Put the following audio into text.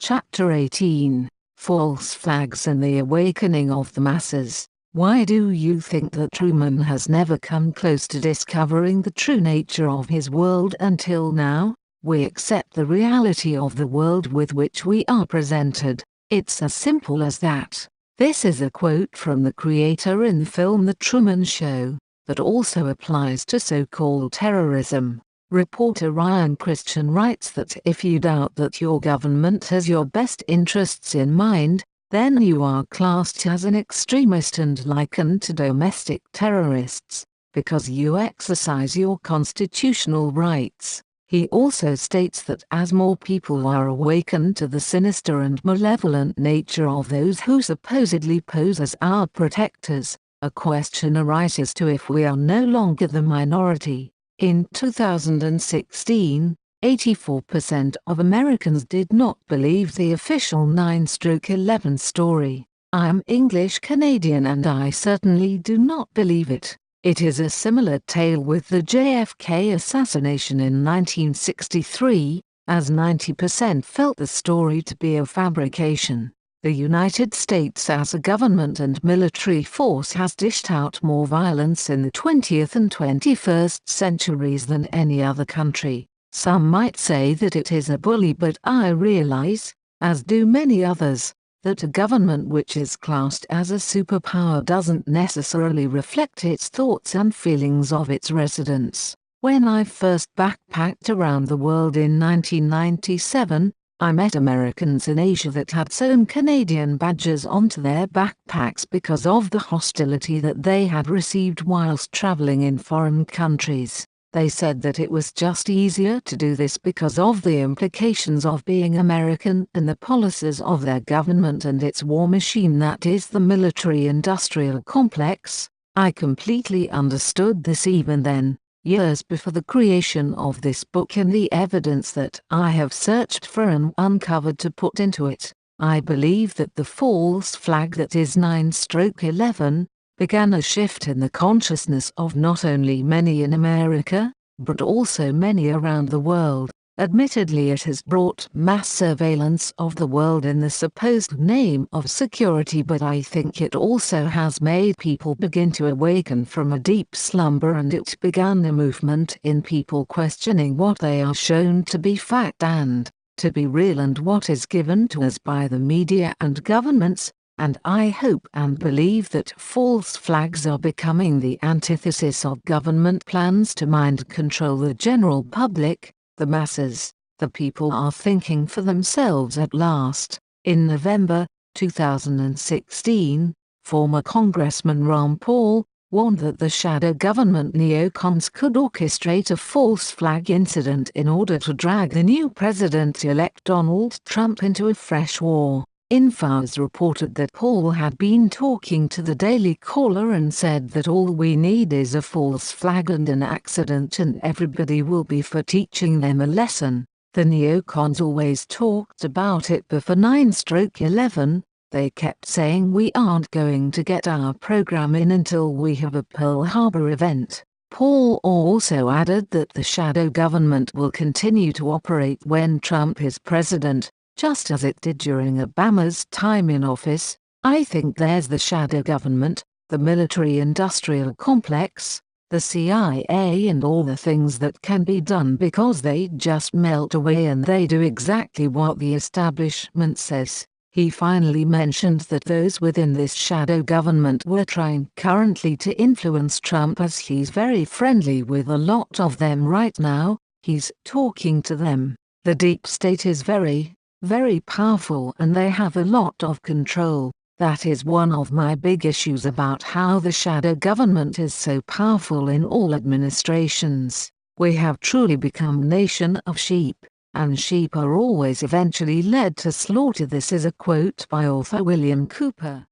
Chapter 18, False Flags and the Awakening of the Masses. Why do you think that Truman has never come close to discovering the true nature of his world until now? We accept the reality of the world with which we are presented. It's as simple as that. This is a quote from the creator in the film The Truman Show, that also applies to so-called terrorism. Reporter Ryan Christian writes that if you doubt that your government has your best interests in mind, then you are classed as an extremist and likened to domestic terrorists, because you exercise your constitutional rights. He also states that as more people are awakened to the sinister and malevolent nature of those who supposedly pose as our protectors, a question arises to if we are no longer the minority. In 2016, 84% of Americans did not believe the official 9/11 story. I'm English Canadian and I certainly do not believe it. It is a similar tale with the JFK assassination in 1963, as 90% felt the story to be a fabrication. The United States as a government and military force has dished out more violence in the 20th and 21st centuries than any other country. Some might say that it is a bully, but I realize, as do many others, that a government which is classed as a superpower doesn't necessarily reflect its thoughts and feelings of its residents. When I first backpacked around the world in 1997, I met Americans in Asia that had sewn Canadian badges onto their backpacks because of the hostility that they had received whilst traveling in foreign countries. They said that it was just easier to do this because of the implications of being American and the policies of their government and its war machine, that is the military-industrial complex. I completely understood this even then, years before the creation of this book and the evidence that I have searched for and uncovered to put into it. I believe that the false flag that is 9/11 began a shift in the consciousness of not only many in America, but also many around the world. Admittedly, it has brought mass surveillance of the world in the supposed name of security, but I think it also has made people begin to awaken from a deep slumber, and it began a movement in people questioning what they are shown to be fact and to be real and what is given to us by the media and governments. And I hope and believe that false flags are becoming the antithesis of government plans to mind control the general public, the masses. The people are thinking for themselves at last. In November 2016, former Congressman Ron Paul warned that the shadow government neocons could orchestrate a false flag incident in order to drag the new president-elect Donald Trump into a fresh war. Infos reported that Paul had been talking to the Daily Caller and said that all we need is a false flag and an accident and everybody will be for teaching them a lesson. The neocons always talked about it before 9/11. They kept saying we aren't going to get our program in until we have a Pearl Harbor event. Paul also added that the shadow government will continue to operate when Trump is president, just as it did during Obama's time in office. I think there's the shadow government, the military-industrial complex, the CIA, and all the things that can be done because they just melt away and they do exactly what the establishment says. He finally mentioned that those within this shadow government were trying currently to influence Trump, as he's very friendly with a lot of them right now. He's talking to them. The deep state is very powerful and they have a lot of control. That is one of my big issues about how the shadow government is so powerful in all administrations. We have truly become a nation of sheep, and sheep are always eventually led to slaughter. This is a quote by author William Cooper.